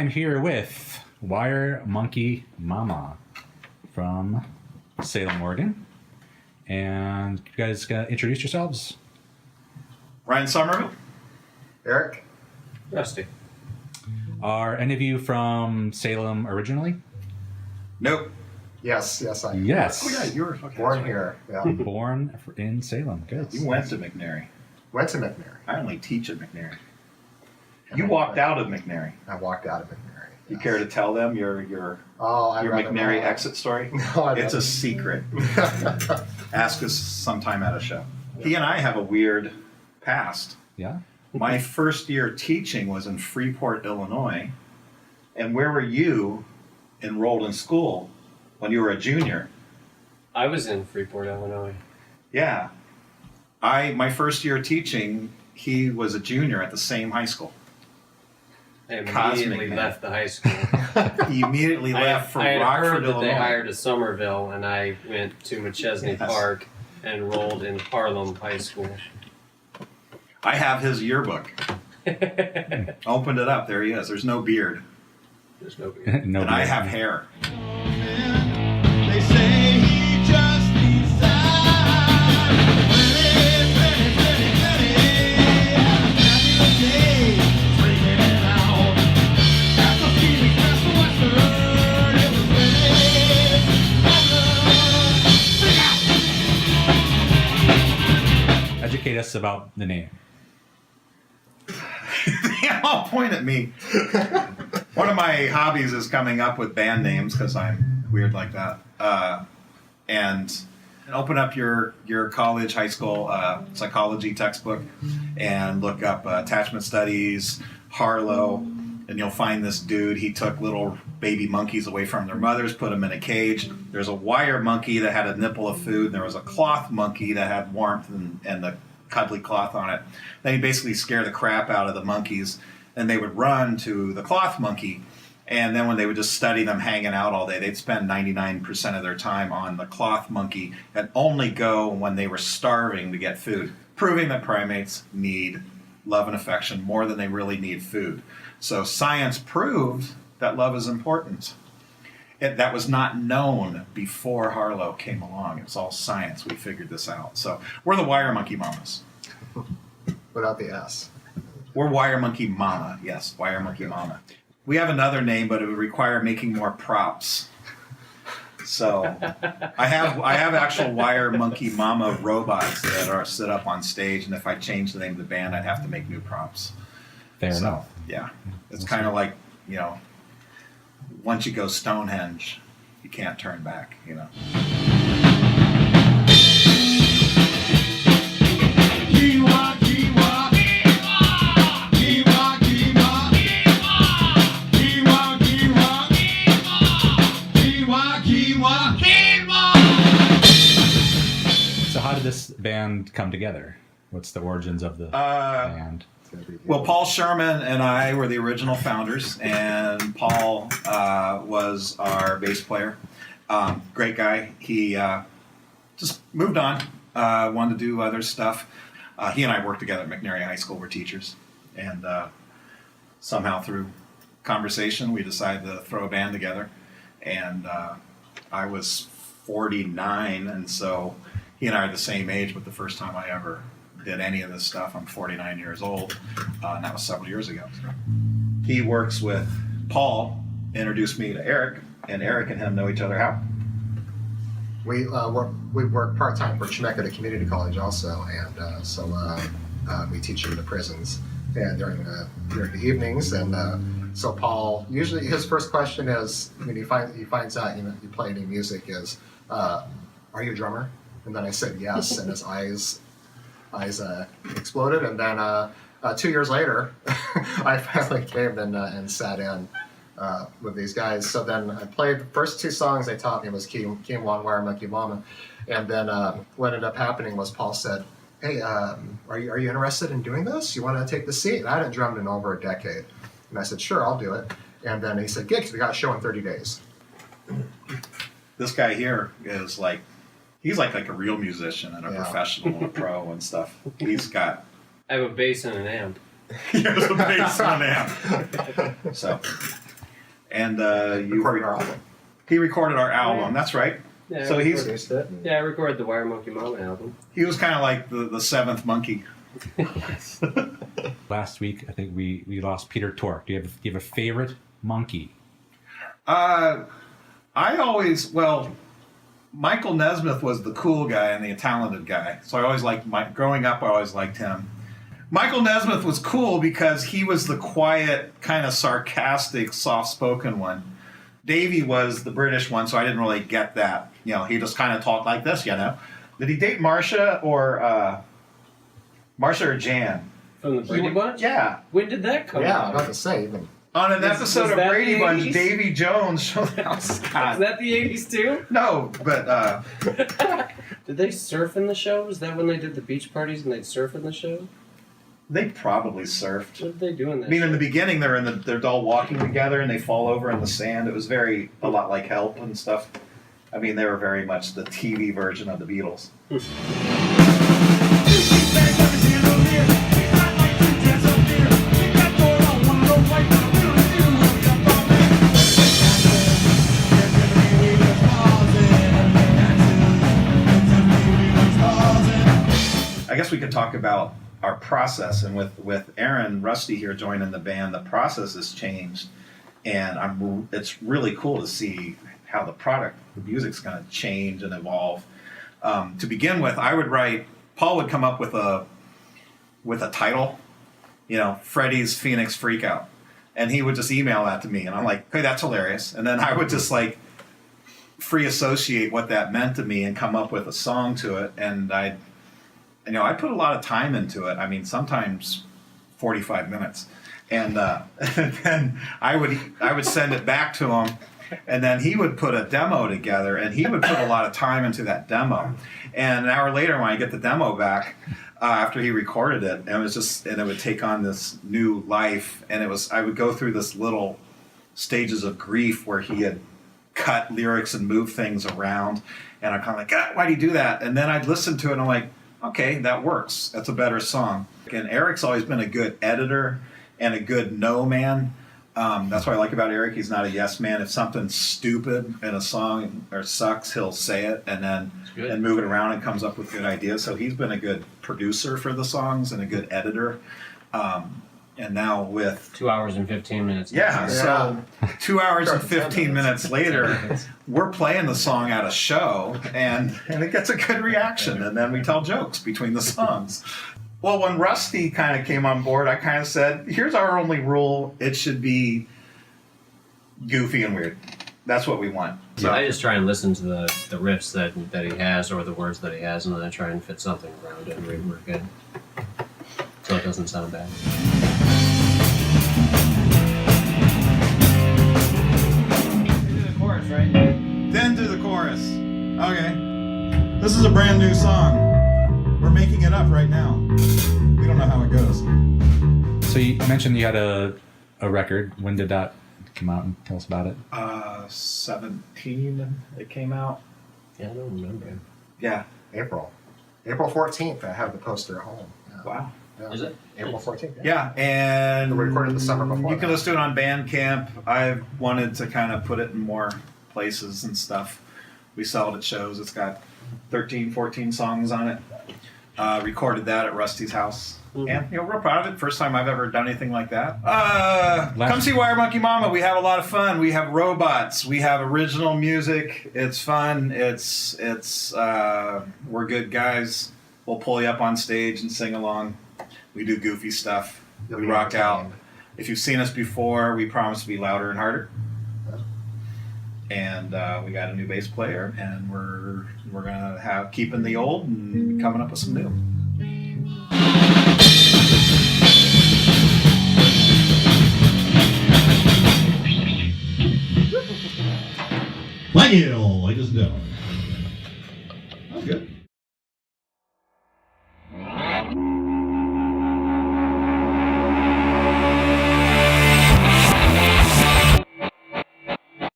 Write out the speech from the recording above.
I'm here with Wire Monkey Mama from Salem, Oregon. And you guys introduce yourselves. Ryan Somerville. Eric. Rusty. Are any of you from Salem originally? Nope. Yes, I am. Yes. Oh, yeah, you were okay, Born that's here. Yeah. Born in Salem. Good. right. You went to McNary. Went to McNary. I only teach at McNary. You walked out of McNary. I walked out of McNary. You yes. care to tell them your I'd rather McNary not. exit story? No, I'd It's rather- a secret. Ask us sometime at a show. He and I have a weird past. Yeah. My first year teaching was in Freeport, Illinois. And where were you enrolled in school when you were a junior? I was in Freeport, Illinois. Yeah. My first year teaching, he was a junior at the same high school. I Cosmic immediately man. left the high school. He immediately left for I had Rockford, heard that Illinois. they hired a Somerville, and I went to McChesney Yes. Park and enrolled in Harlem High School. I have his yearbook. Opened it up. There he is. There's no beard. There's no beard. No. And I have hair. They say he just needs time. Ready. Happy day, breaking it out. After Phoenix, past the Western, it was ready. Educate us about the name. They all point at me. One of my hobbies is coming up with band names because I'm weird like that. And open up your college, high school psychology textbook and look up attachment studies, Harlow, and you'll find this dude. He took little baby monkeys away from their mothers, put them in a cage. There's a wire monkey that had a nipple of food. And there was a cloth monkey that had warmth and the cuddly cloth on it. Then he basically scared the crap out of the monkeys, and they would run to the cloth monkey. And then when they would just study them hanging out all day, they'd spend 99% of their time on the cloth monkey and only go when they were starving to get food, proving that primates need love and affection more than they really need food. So science proved that love is important. That was not known before Harlow came along. It's all science. We figured this out. So we're the Wire Monkey Mamas. Without the S. We're Wire Monkey Mama. Yes, Wire Monkey Mama. We have another name, but it would require making more props. So I have actual Wire Monkey Mama robots that are set up on stage, and if I change the name of the band, I'd have to make new props. Fair So, enough. yeah. It's kind of like, once you go Stonehenge, you can't turn back, Kiwa, kiwa. Kiwa, kiwa. Kiwa, kiwa. Kiwa, kiwa. So how did this band come together? What's the origins of the band? Well, Paul Sherman and I were the original founders, and Paul was our bass player. Great guy. He just moved on, wanted to do other stuff. He and I worked together at McNary High School. We're teachers. And somehow through conversation, we decided to throw a band together. And I was 49, and so he and I are the same age, but the first time I ever did any of this stuff, I'm 49 years old, and that was several years ago. He works with Paul, introduced me to Eric, and Eric and him know each other how? We work part-time for Chemeketa Community College also, and we teach in the prisons and during the evenings. And so Paul, usually his first question is, when he finds out you play any music, is, are you a drummer? And then I said yes, and his eyes exploded. And then 2 years later, I finally came and sat in with these guys. So then I played the first two songs they taught me was King One Wire Monkey Mama. And then what ended up happening was Paul said, hey, are you interested in doing this? You want to take the seat? And I hadn't drummed in over a decade. And I said, sure, I'll do it. And then he said, good, because we got a show in 30 days. This guy here is he's like a real musician and a Yeah. professional and a pro and stuff. He's got I have a bass and an amp. here's a bass and an amp. So And Recording our album. he recorded our album. That's right. Yeah, So I he's Produced it. yeah, I recorded the Wire Monkey Mama album. he was kind of like the seventh monkey. Last week, I think we lost Peter Tork. Do you have a favorite monkey? I always, Michael Nesmith was the cool guy and the talented guy. So I always liked growing up, I always liked him. Michael Nesmith was cool because he was the quiet, kind of sarcastic, soft-spoken one. Davey was the British one, so I didn't really get that. You know, he just kind of talked like this, you know. Did he date Marcia or Jan? From the Brady Bunch? Yeah. When did that come Yeah, I'm out? about to say, even. On an Was episode of that Brady the Bunch, 80s? Davy Jones showed out Is Scott. that the 80s too? No, but Did they surf in the show? Is that when they did the beach parties and they'd surf in the show? they probably surfed. What did they do in that I mean, in show? the beginning, they're all walking together and they fall over in the sand. It was a lot like Help and stuff. I mean, they were very much the TV version of the Beatles. I guess we could talk about our process, and with Aaron Rusty here joining the band, the process has changed, and it's really cool to see how the music's going to change and evolve. To begin with, Paul would come up with a title, you know, Freddy's Phoenix Freakout, and he would just email that to me, and I'm like, hey, that's hilarious, and then I would just like free associate what that meant to me and come up with a song to it, and I put a lot of time into it. I mean, sometimes 45 minutes, and then I would send it back to him, and then he would put a demo together, and he would put a lot of time into that demo. And an hour later, when I get the demo back after he recorded it, and it would take on this new life, and I would go through this little stages of grief where he had cut lyrics and moved things around, and I'm kind of like, God, why'd he do that? And then I'd listen to it, and I'm like, okay, that works. That's a better song. And Eric's always been a good editor and a good no man. That's what I like about Eric. He's not a yes man. If something's stupid in a song or sucks, he'll say it and move it around and comes up with good ideas. So he's been a good producer for the songs and a good editor. And now with 2 hours and 15 minutes. so 2 hours and 15 minutes later, we're playing the song at a show, and it gets a good reaction, and then we tell jokes between the songs. Well, when Rusty kind of came on board, I kind of said, here's our only rule. It should be goofy and weird. That's what we want. So I just try and listen to the riffs that he has or the words that he has, and then I try and fit something around it and we're good. So it doesn't sound bad. Then do the chorus. Okay. This is a brand new song. We're making it up right now. We don't know how it goes. So you mentioned you had a record. When did that come out? And tell us about it. 17 it came out. Yeah, I don't remember. Yeah. April 14th, I have the poster at home. Yeah. Wow. Yeah. Is it? April 14th. Yeah, and We recorded the summer before you can that. listen to it on Bandcamp. I've wanted to kind of put it in more places and stuff. We sell it at shows. It's got 13, 14 songs on it. Recorded that at Rusty's house. And, real proud of it. First time I've ever done anything like that. Come see Wire Monkey Mama. We have a lot of fun. We have robots. We have original music. It's fun. We're good guys. We'll pull you up on stage and sing along. We do goofy stuff. You'll We be rock out. entertained. If you've seen us before, we promise to be louder and harder. And we got a new bass player, and we're gonna have keeping the old and coming up with some new. Thank you, ladies and gentlemen.